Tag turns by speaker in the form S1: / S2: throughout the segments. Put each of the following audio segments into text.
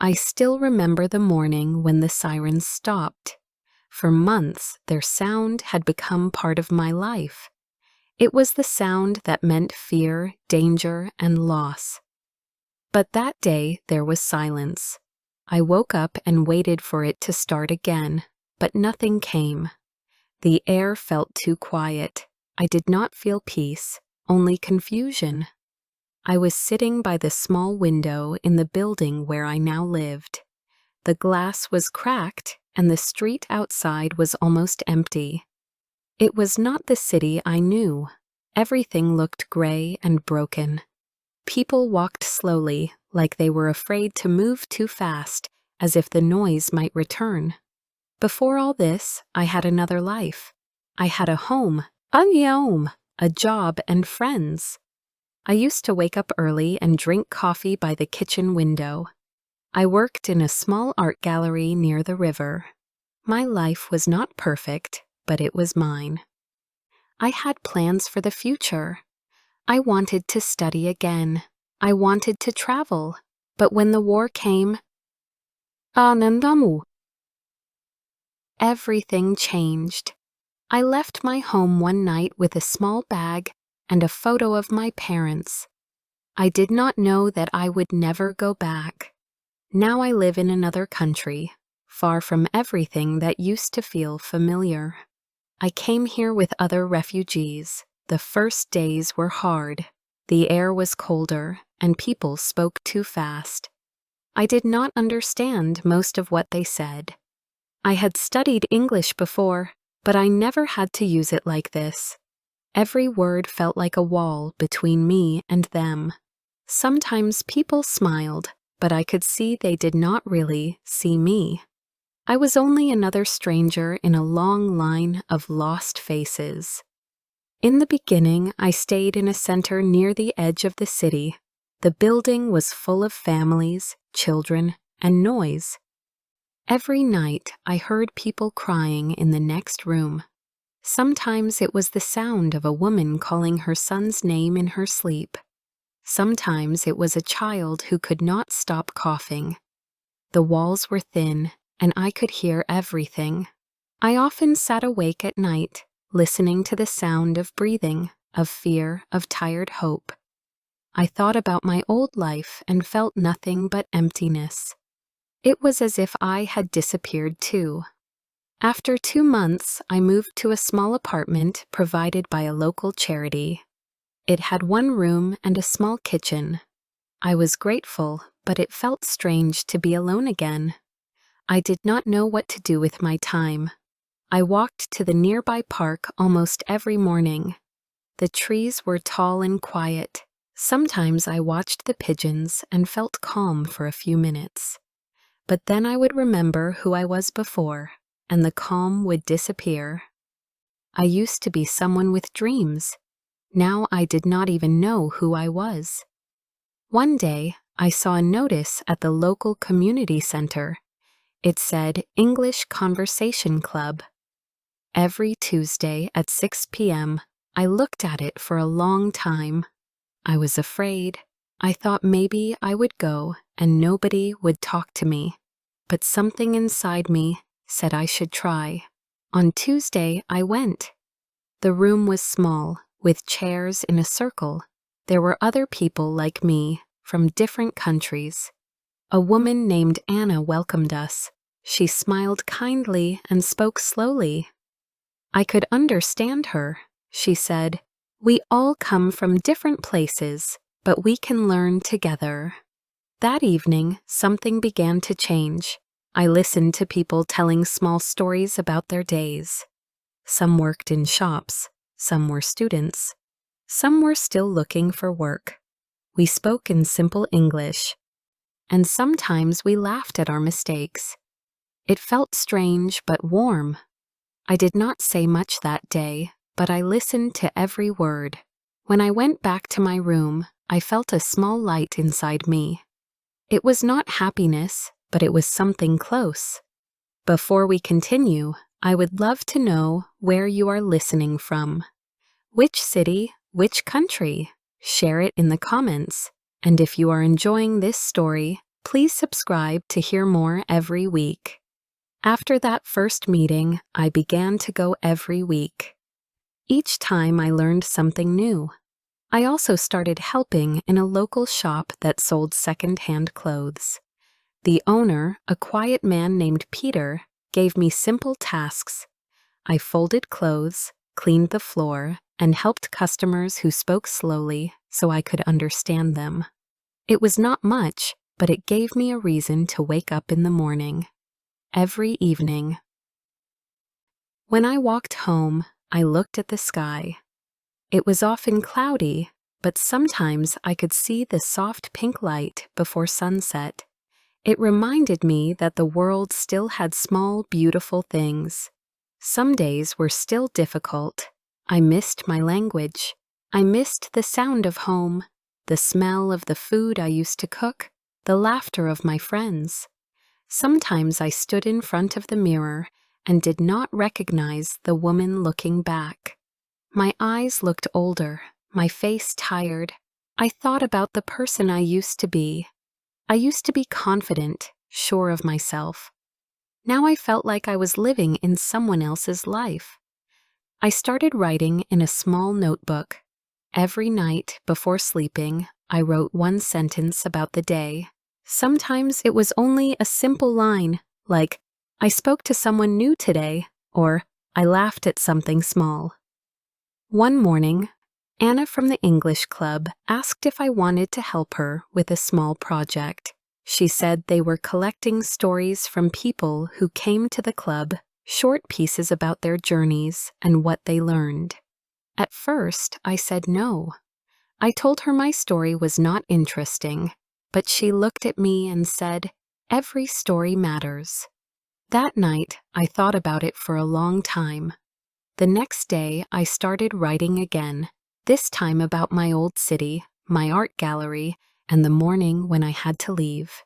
S1: I still remember the morning when the sirens stopped. For months, their sound had become part of my life. It was the sound that meant fear, danger, and loss. But that day, there was silence. I woke up and waited for it to start again, but nothing came. The air felt too quiet. I did not feel peace, only confusion. I was sitting by the small window in the building where I now lived. The glass was cracked, and the street outside was almost empty. It was not the city I knew. Everything looked gray and broken. People walked slowly, like they were afraid to move too fast, as if the noise might return. Before all this, I had another life. I had a home, a job, and friends. I used to wake up early and drink coffee by the kitchen window. I worked in a small art gallery near the river. My life was not perfect, but it was mine. I had plans for the future. I wanted to study again. I wanted to travel. But when the war came, everything changed. I left my home one night with a small bag and a photo of my parents. I did not know that I would never go back. Now I live in another country, far from everything that used to feel familiar. I came here with other refugees. The first days were hard. The air was colder, and people spoke too fast. I did not understand most of what they said. I had studied English before, but I never had to use it like this. Every word felt like a wall between me and them. Sometimes people smiled, but I could see they did not really see me. I was only another stranger in a long line of lost faces. In the beginning, I stayed in a center near the edge of the city. The building was full of families, children, and noise. Every night, I heard people crying in the next room. Sometimes it was the sound of a woman calling her son's name in her sleep. Sometimes it was a child who could not stop coughing. The walls were thin, and I could hear everything. I often sat awake at night, listening to the sound of breathing, of fear, of tired hope. I thought about my old life and felt nothing but emptiness. It was as if I had disappeared too. After 2 months, I moved to a small apartment provided by a local charity. It had 1 room and a small kitchen. I was grateful, but it felt strange to be alone again. I did not know what to do with my time. I walked to the nearby park almost every morning. The trees were tall and quiet. Sometimes I watched the pigeons and felt calm for a few minutes. But then I would remember who I was before, and the calm would disappear. I used to be someone with dreams. Now I did not even know who I was. One day, I saw a notice at the local community center. It said English Conversation Club. Every Tuesday at 6 p.m., I looked at it for a long time. I was afraid. I thought maybe I would go and nobody would talk to me. But something inside me said I should try. On Tuesday, I went. The room was small, with chairs in a circle. There were other people like me, from different countries. A woman named Anna welcomed us. She smiled kindly and spoke slowly. I could understand her. She said, "We all come from different places, but we can learn together." That evening, something began to change. I listened to people telling small stories about their days. Some worked in shops, some were students, some were still looking for work. We spoke in simple English, and sometimes we laughed at our mistakes. It felt strange but warm. I did not say much that day, but I listened to every word. When I went back to my room, I felt a small light inside me. It was not happiness, but it was something close. Before we continue, I would love to know where you are listening from. Which city, which country? Share it in the comments. And if you are enjoying this story, Please subscribe to hear more every week. After that first meeting, I began to go every week. Each time I learned something new. I also started helping in a local shop that sold second-hand clothes. The owner, a quiet man named Peter, gave me simple tasks. I folded clothes, cleaned the floor, and helped customers who spoke slowly so I could understand them. It was not much, but it gave me a reason to wake up in the morning. Every evening. When I walked home, I looked at the sky. It was often cloudy, but sometimes I could see the soft pink light before sunset. It reminded me that the world still had small, beautiful things. Some days were still difficult. I missed my language. I missed the sound of home, the smell of the food I used to cook, the laughter of my friends. Sometimes I stood in front of the mirror and did not recognize the woman looking back. My eyes looked older, my face tired. I thought about the person I used to be. I used to be confident, sure of myself. Now I felt like I was living in someone else's life. I started writing in a small notebook. Every night before sleeping, I wrote one sentence about the day. Sometimes it was only a simple line, like, I spoke to someone new today, or I laughed at something small. One morning, Anna from the English club asked if I wanted to help her with a small project. She said they were collecting stories from people who came to the club, short pieces about their journeys and what they learned. At first, I said no. I told her my story was not interesting, but she looked at me and said, "Every story matters." That night, I thought about it for a long time. The next day, I started writing again, this time about my old city, my art gallery, and the morning when I had to leave.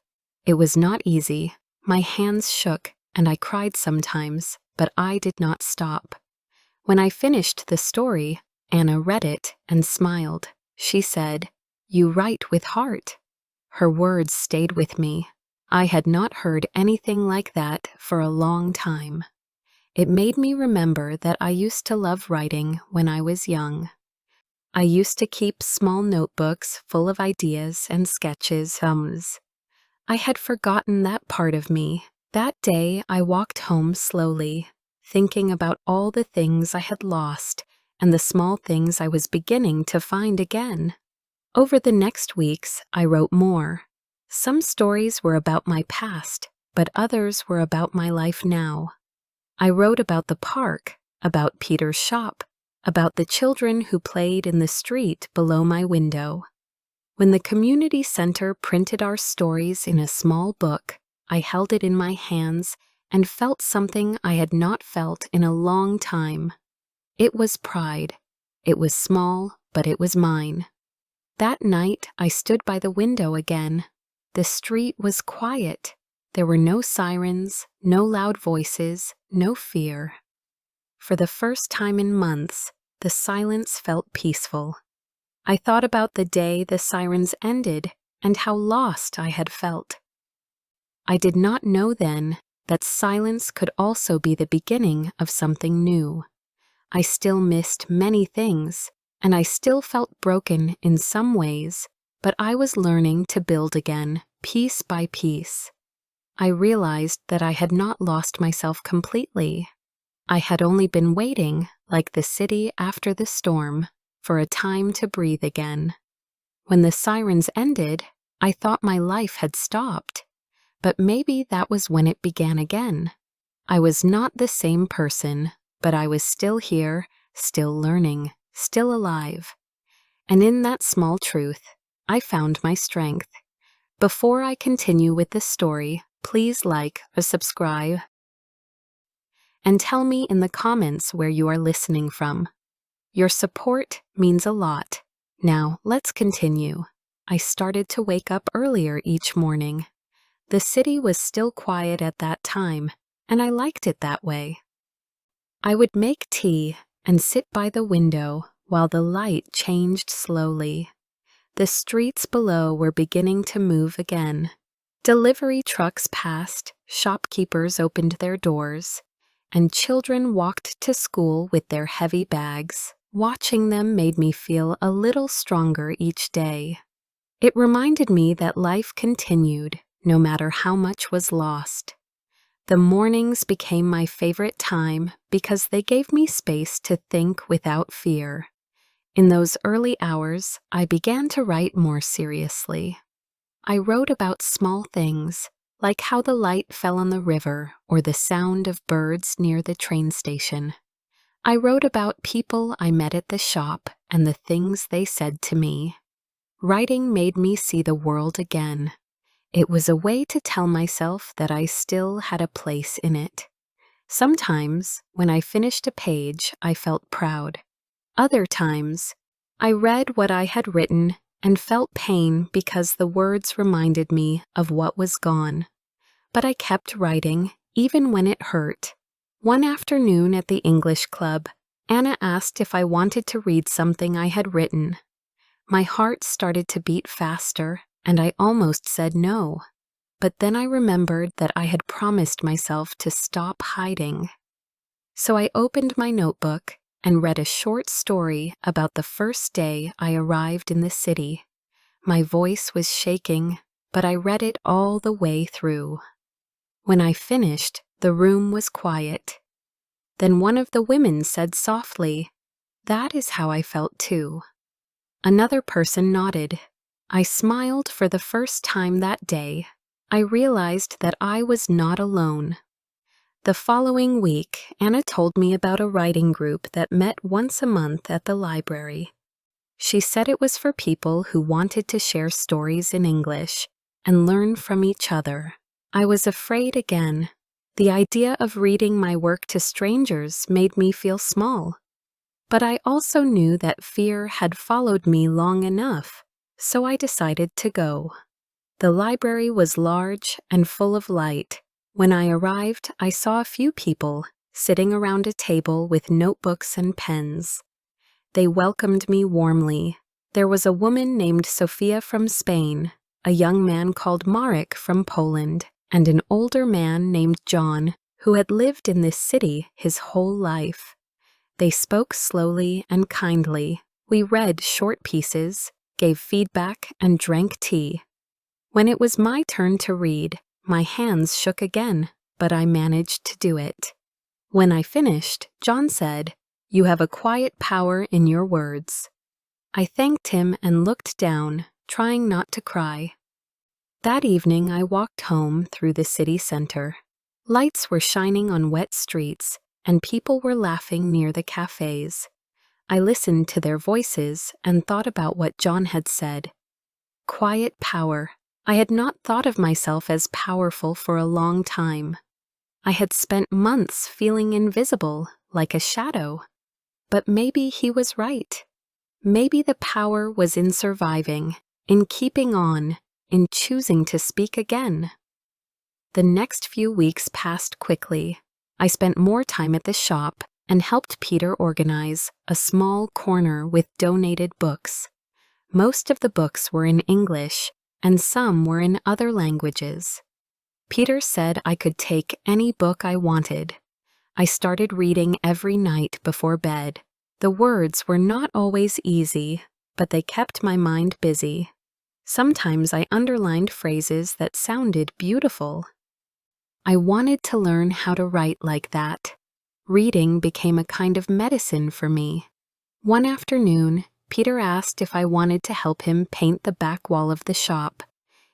S1: It was not easy. My hands shook, and I cried sometimes, but I did not stop. When I finished the story, Anna read it and smiled. She said, "You write with heart." Her words stayed with me. I had not heard anything like that for a long time. It made me remember that I used to love writing when I was young. I used to keep small notebooks full of ideas and sketches. I had forgotten that part of me. That day I walked home slowly, thinking about all the things I had lost and the small things I was beginning to find again. Over the next weeks, I wrote more. Some stories were about my past, but others were about my life now. I wrote about the park, about Peter's shop, about the children who played in the street below my window. When the community center printed our stories in a small book, I held it in my hands and felt something I had not felt in a long time. It was pride. It was small, but it was mine. That night, I stood by the window again. The street was quiet. There were no sirens, no loud voices, no fear. For the first time in months, the silence felt peaceful. I thought about the day the sirens ended and how lost I had felt. I did not know then that silence could also be the beginning of something new. I still missed many things, and I still felt broken in some ways, but I was learning to build again, piece by piece. I realized that I had not lost myself completely. I had only been waiting, like the city after the storm, for a time to breathe again. When the sirens ended, I thought my life had stopped, but maybe that was when it began again. I was not the same person, but I was still here, still learning, still alive. And in that small truth, I found my strength. Before I continue with this story, please like or subscribe and tell me in the comments where you are listening from. Your support means a lot. Now, let's continue. I started to wake up earlier each morning. The city was still quiet at that time, and I liked it that way. I would make tea and sit by the window while the light changed slowly. The streets below were beginning to move again. Delivery trucks passed, shopkeepers opened their doors, and children walked to school with their heavy bags. Watching them made me feel a little stronger each day. It reminded me that life continued, no matter how much was lost. The mornings became my favorite time because they gave me space to think without fear. In those early hours, I began to write more seriously. I wrote about small things, like how the light fell on the river or the sound of birds near the train station. I wrote about people I met at the shop and the things they said to me. Writing made me see the world again. It was a way to tell myself that I still had a place in it. Sometimes, when I finished a page, I felt proud. Other times, I read what I had written and felt pain because the words reminded me of what was gone. But I kept writing, even when it hurt. One afternoon at the English club, Anna asked if I wanted to read something I had written. My heart started to beat faster, and I almost said no. But then I remembered that I had promised myself to stop hiding. So I opened my notebook and read a short story about the first day I arrived in the city. My voice was shaking, but I read it all the way through. When I finished, the room was quiet. Then one of the women said softly, "That is how I felt too." Another person nodded. I smiled for the first time that day. I realized that I was not alone. The following week, Anna told me about a writing group that met once a month at the library. She said it was for people who wanted to share stories in English and learn from each other. I was afraid again. The idea of reading my work to strangers made me feel small. But I also knew that fear had followed me long enough, so I decided to go. The library was large and full of light. When I arrived, I saw a few people sitting around a table with notebooks and pens. They welcomed me warmly. There was a woman named Sophia from Spain, a young man called Marek from Poland, and an older man named John, who had lived in this city his whole life. They spoke slowly and kindly. We read short pieces, gave feedback, and drank tea. When it was my turn to read, my hands shook again, but I managed to do it. When I finished, John said, "You have a quiet power in your words." I thanked him and looked down, trying not to cry. That evening I walked home through the city center. Lights were shining on wet streets, and people were laughing near the cafes. I listened to their voices and thought about what John had said. Quiet power. I had not thought of myself as powerful for a long time. I had spent months feeling invisible, like a shadow. But maybe he was right. Maybe the power was in surviving, in keeping on, in choosing to speak again. The next few weeks passed quickly. I spent more time at the shop and helped Peter organize a small corner with donated books. Most of the books were in English, and some were in other languages. Peter said I could take any book I wanted. I started reading every night before bed. The words were not always easy, but they kept my mind busy. Sometimes I underlined phrases that sounded beautiful. I wanted to learn how to write like that. Reading became a kind of medicine for me. One afternoon, Peter asked if I wanted to help him paint the back wall of the shop.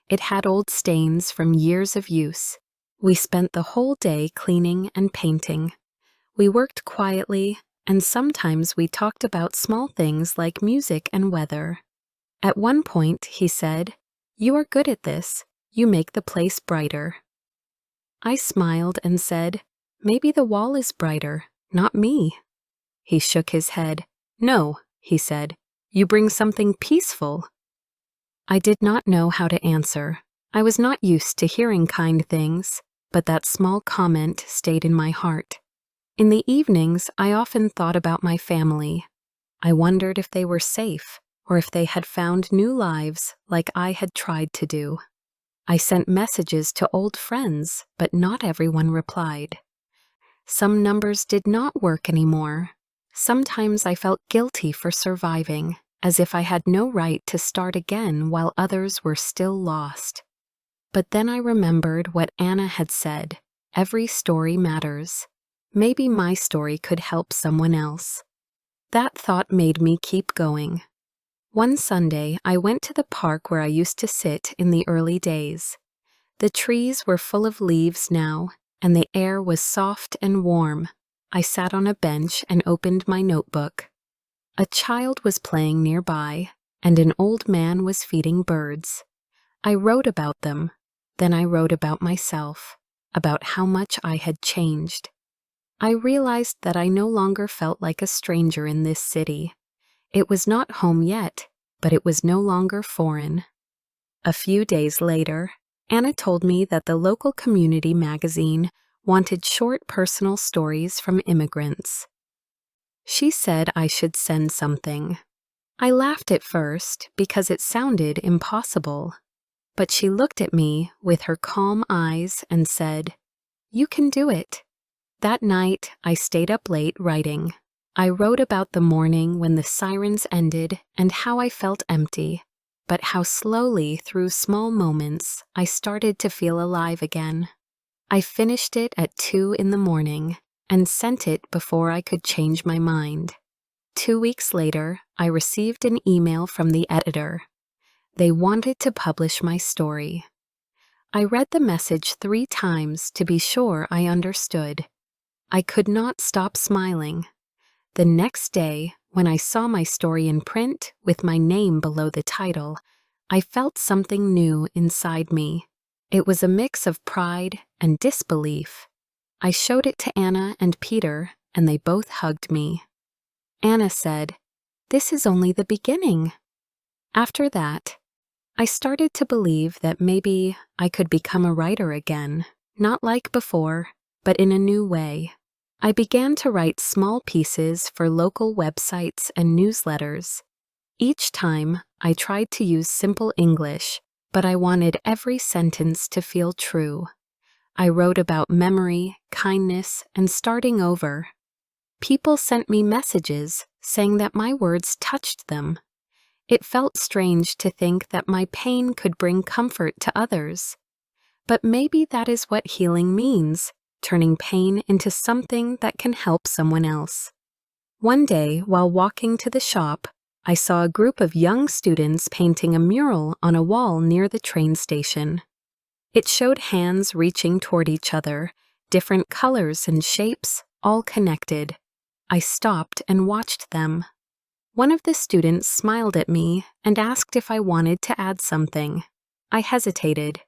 S1: It had old stains from years of use. We spent the whole day cleaning and painting. We worked quietly, and sometimes we talked about small things like music and weather. At one point, he said, "You are good at this. You make the place brighter." I smiled and said, "Maybe the wall is brighter, not me." He shook his head. "No," he said, "you bring something peaceful." I did not know how to answer. I was not used to hearing kind things, but that small comment stayed in my heart. In the evenings, I often thought about my family. I wondered if they were safe, or if they had found new lives like I had tried to do. I sent messages to old friends, but not everyone replied. Some numbers did not work anymore. Sometimes I felt guilty for surviving, as if I had no right to start again while others were still lost. But then I remembered what Anna had said, every story matters. Maybe my story could help someone else. That thought made me keep going. One Sunday, I went to the park where I used to sit in the early days. The trees were full of leaves now, and the air was soft and warm. I sat on a bench and opened my notebook. A child was playing nearby, and an old man was feeding birds. I wrote about them. Then I wrote about myself, about how much I had changed. I realized that I no longer felt like a stranger in this city. It was not home yet, but it was no longer foreign. A few days later, Anna told me that the local community magazine wanted short personal stories from immigrants. She said I should send something. I laughed at first because it sounded impossible. But she looked at me with her calm eyes and said, "You can do it." That night, I stayed up late writing. I wrote about the morning when the sirens ended and how I felt empty, but how slowly, through small moments, I started to feel alive again. I finished it at 2 in the morning and sent it before I could change my mind. 2 weeks later, I received an email from the editor. They wanted to publish my story. I read the message 3 times to be sure I understood. I could not stop smiling. The next day, when I saw my story in print with my name below the title, I felt something new inside me. It was a mix of pride and disbelief. I showed it to Anna and Peter, and they both hugged me. Anna said, "This is only the beginning." After that, I started to believe that maybe I could become a writer again, not like before, but in a new way. I began to write small pieces for local websites and newsletters. Each time, I tried to use simple English, but I wanted every sentence to feel true. I wrote about memory, kindness, and starting over. People sent me messages saying that my words touched them. It felt strange to think that my pain could bring comfort to others. But maybe that is what healing means, turning pain into something that can help someone else. One day, while walking to the shop, I saw a group of young students painting a mural on a wall near the train station. It showed hands reaching toward each other, different colors and shapes, all connected. I stopped and watched them. One of the students smiled at me and asked if I wanted to add something. I hesitated,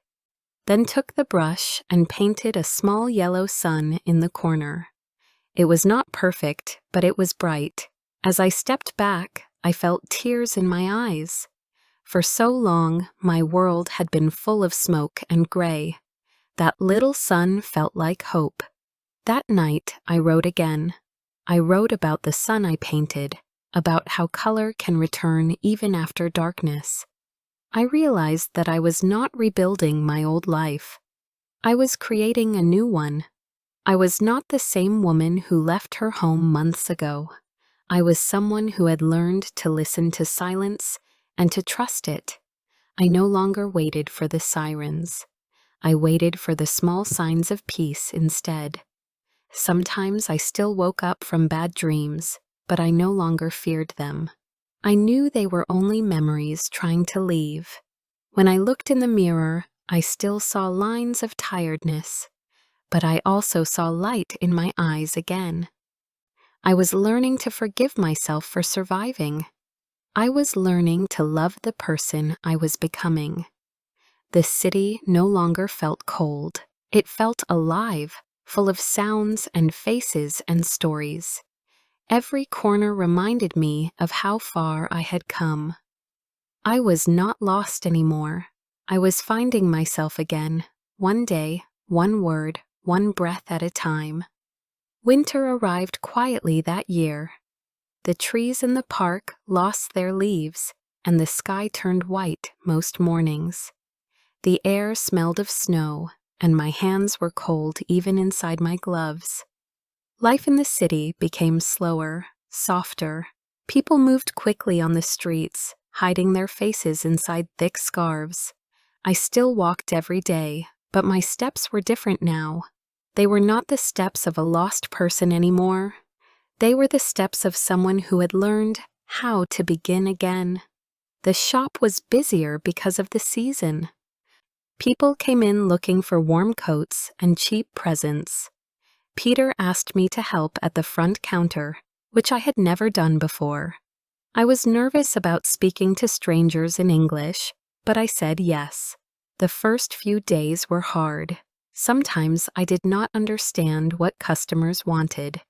S1: then took the brush and painted a small yellow sun in the corner. It was not perfect, but it was bright. As I stepped back, I felt tears in my eyes. For so long, my world had been full of smoke and gray. That little sun felt like hope. That night, I wrote again. I wrote about the sun I painted, about how color can return even after darkness. I realized that I was not rebuilding my old life. I was creating a new one. I was not the same woman who left her home months ago. I was someone who had learned to listen to silence and to trust it. I no longer waited for the sirens. I waited for the small signs of peace instead. Sometimes I still woke up from bad dreams, but I no longer feared them. I knew they were only memories trying to leave. When I looked in the mirror, I still saw lines of tiredness, but I also saw light in my eyes again. I was learning to forgive myself for surviving. I was learning to love the person I was becoming. The city no longer felt cold. It felt alive, full of sounds and faces and stories. Every corner reminded me of how far I had come. I was not lost anymore. I was finding myself again, one day, one word, one breath at a time. Winter arrived quietly that year. The trees in the park lost their leaves, and the sky turned white most mornings. The air smelled of snow, and my hands were cold even inside my gloves. Life in the city became slower, softer. People moved quickly on the streets, hiding their faces inside thick scarves. I still walked every day, but my steps were different now. They were not the steps of a lost person anymore. They were the steps of someone who had learned how to begin again. The shop was busier because of the season. People came in looking for warm coats and cheap presents. Peter asked me to help at the front counter, which I had never done before. I was nervous about speaking to strangers in English, but I said yes. The first few days were hard. Sometimes I did not understand what customers wanted,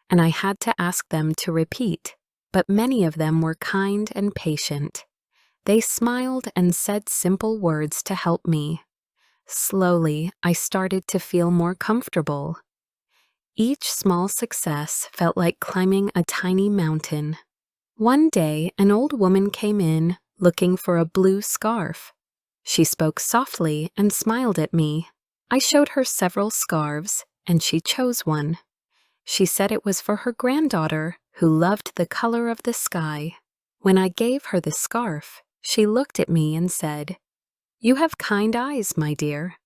S1: and I had to ask them to repeat, but many of them were kind and patient. They smiled and said simple words to help me. Slowly, I started to feel more comfortable. Each small success felt like climbing a tiny mountain. One day, an old woman came in, looking for a blue scarf. She spoke softly and smiled at me. I showed her several scarves, and she chose one. She said it was for her granddaughter, who loved the color of the sky. When I gave her the scarf, she looked at me and said, "You have kind eyes, my dear.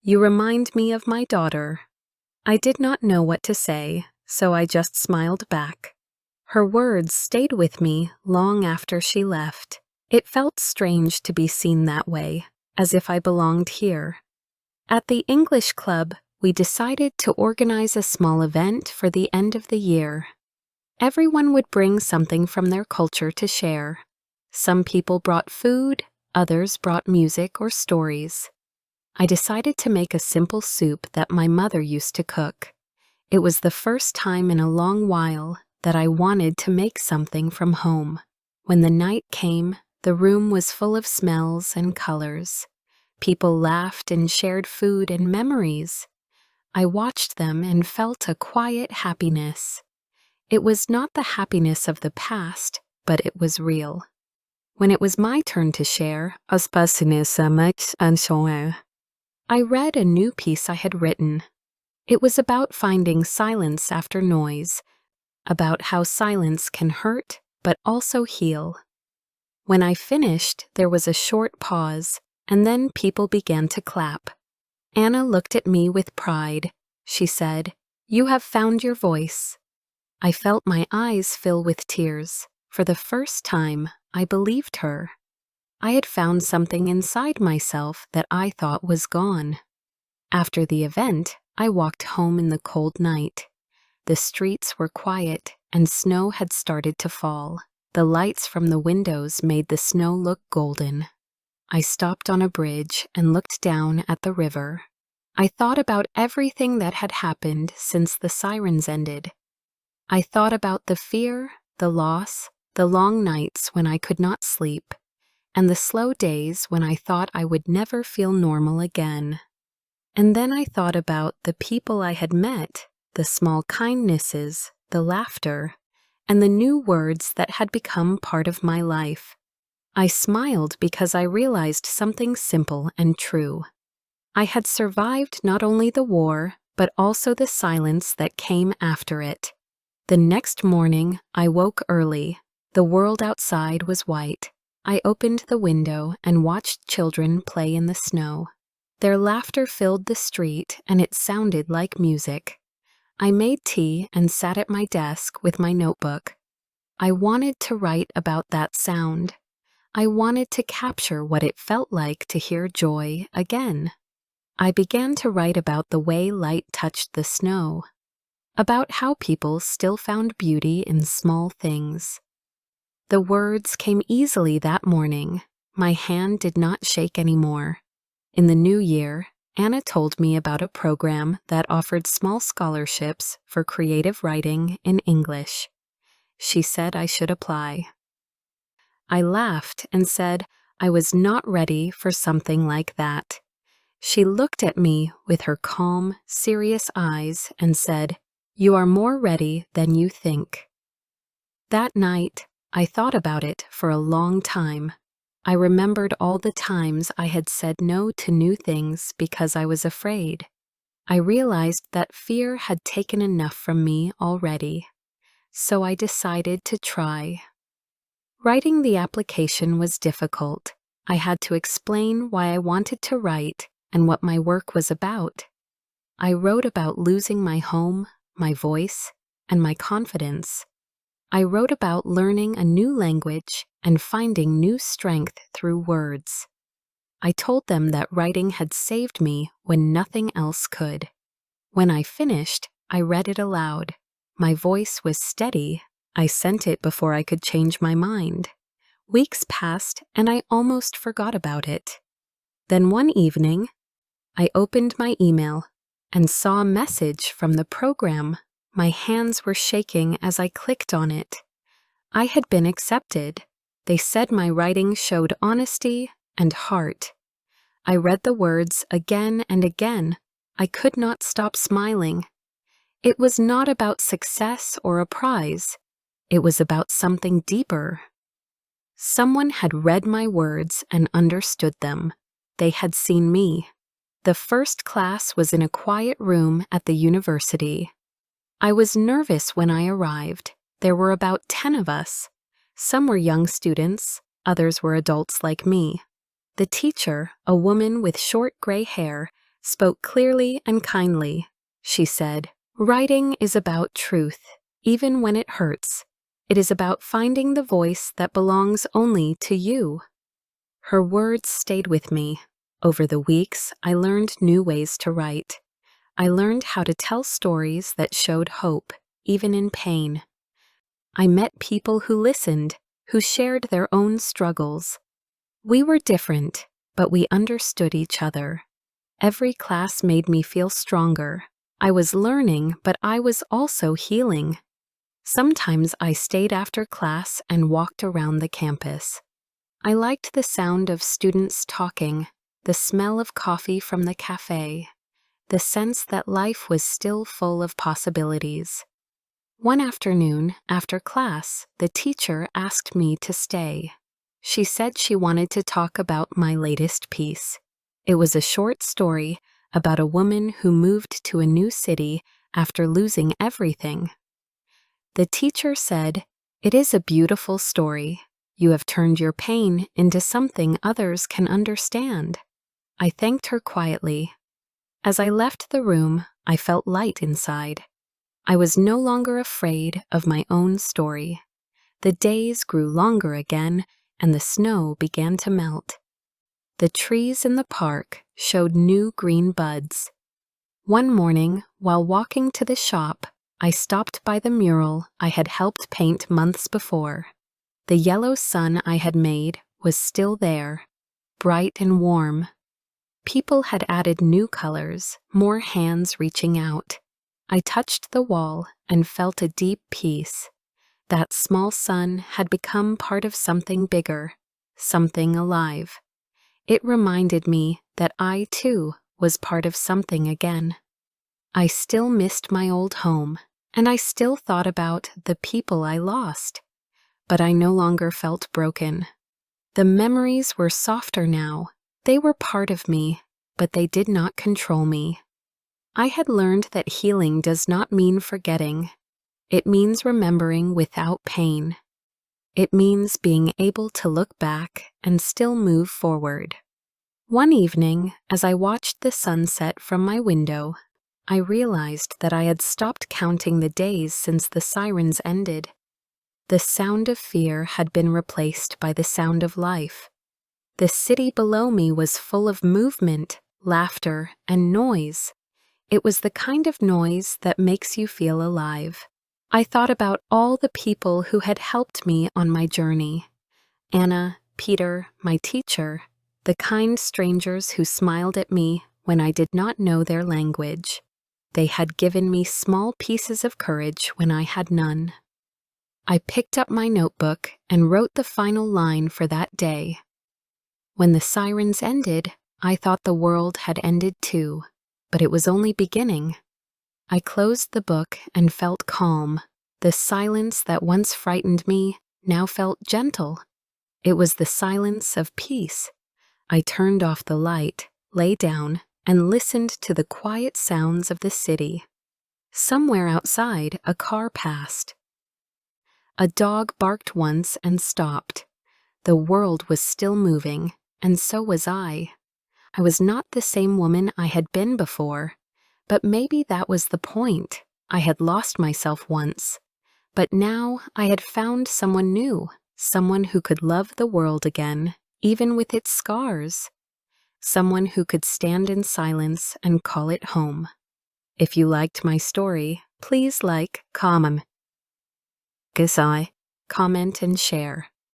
S1: You remind me of my daughter." I did not know what to say, so I just smiled back. Her words stayed with me long after she left. It felt strange to be seen that way, as if I belonged here. At the English club, we decided to organize a small event for the end of the year. Everyone would bring something from their culture to share. Some people brought food, others brought music or stories. I decided to make a simple soup that my mother used to cook. It was the first time in a long while that I wanted to make something from home. When the night came, the room was full of smells and colors. People laughed and shared food and memories. I watched them and felt a quiet happiness. It was not the happiness of the past, but it was real. When it was my turn to share, I read a new piece I had written. It was about finding silence after noise, about how silence can hurt but also heal. When I finished, there was a short pause, and then people began to clap. Anna looked at me with pride. She said, "You have found your voice." I felt my eyes fill with tears. For the first time, I believed her. I had found something inside myself that I thought was gone. After the event, I walked home in the cold night. The streets were quiet, and snow had started to fall. The lights from the windows made the snow look golden. I stopped on a bridge and looked down at the river. I thought about everything that had happened since the Sirens ended. I thought about the fear, the loss, the long nights when I could not sleep, and the slow days when I thought I would never feel normal again. And then I thought about the people I had met, the small kindnesses, the laughter, and the new words that had become part of my life. I smiled because I realized something simple and true. I had survived not only the war, but also the silence that came after it. The next morning, I woke early. The world outside was white. I opened the window and watched children play in the snow. Their laughter filled the street, and it sounded like music. I made tea and sat at my desk with my notebook. I wanted to write about that sound. I wanted to capture what it felt like to hear joy again. I began to write about the way light touched the snow, about how people still found beauty in small things. The words came easily that morning. My hand did not shake anymore. In the new year, Anna told me about a program that offered small scholarships for creative writing in English. She said I should apply. I laughed and said I was not ready for something like that. She looked at me with her calm, serious eyes and said, "You are more ready than you think." That night, I thought about it for a long time. I remembered all the times I had said no to new things because I was afraid. I realized that fear had taken enough from me already, so I decided to try. Writing the application was difficult. I had to explain why I wanted to write and what my work was about. I wrote about losing my home, my voice, and my confidence. I wrote about learning a new language and finding new strength through words. I told them that writing had saved me when nothing else could. When I finished, I read it aloud. My voice was steady. I sent it before I could change my mind. Weeks passed, and I almost forgot about it. Then one evening, I opened my email and saw a message from the program. My hands were shaking as I clicked on it. I had been accepted. They said my writing showed honesty and heart. I read the words again and again. I could not stop smiling. It was not about success or a prize. It was about something deeper. Someone had read my words and understood them. They had seen me. The first class was in a quiet room at the university. I was nervous when I arrived. There were about 10 of us. Some were young students, others were adults like me. The teacher, a woman with short gray hair, spoke clearly and kindly. She said, "Writing is about truth, even when it hurts. It is about finding the voice that belongs only to you." Her words stayed with me. Over the weeks, I learned new ways to write. I learned how to tell stories that showed hope, even in pain. I met people who listened, who shared their own struggles. We were different, but we understood each other. Every class made me feel stronger. I was learning, but I was also healing. Sometimes I stayed after class and walked around the campus. I liked the sound of students talking, the smell of coffee from the cafe, the sense that life was still full of possibilities. One afternoon, after class, the teacher asked me to stay. She said she wanted to talk about my latest piece. It was a short story about a woman who moved to a new city after losing everything. The teacher said, "It is a beautiful story. You have turned your pain into something others can understand." I thanked her quietly. As I left the room, I felt light inside. I was no longer afraid of my own story. The days grew longer again, and the snow began to melt. The trees in the park showed new green buds. One morning, while walking to the shop, I stopped by the mural I had helped paint months before. The yellow sun I had made was still there, bright and warm. People had added new colors, more hands reaching out. I touched the wall and felt a deep peace. That small sun had become part of something bigger, something alive. It reminded me that I, too, was part of something again. I still missed my old home, and I still thought about the people I lost. But I no longer felt broken. The memories were softer now. They were part of me, but they did not control me. I had learned that healing does not mean forgetting. It means remembering without pain. It means being able to look back and still move forward. One evening, as I watched the sunset from my window, I realized that I had stopped counting the days since the sirens ended. The sound of fear had been replaced by the sound of life. The city below me was full of movement, laughter, and noise. It was the kind of noise that makes you feel alive. I thought about all the people who had helped me on my journey. Anna, Peter, my teacher, the kind strangers who smiled at me when I did not know their language. They had given me small pieces of courage when I had none. I picked up my notebook and wrote the final line for that day. When the sirens ended, I thought the world had ended too, but it was only beginning. I closed the book and felt calm. The silence that once frightened me now felt gentle. It was the silence of peace. I turned off the light, lay down, and listened to the quiet sounds of the city. Somewhere outside, a car passed. A dog barked once and stopped. The world was still moving, and so was I. I was not the same woman I had been before, but maybe that was the point. I had lost myself once, but now I had found someone new, someone who could love the world again, even with its scars. Someone who could stand in silence and call it home. If you liked my story, please like, comment, and share.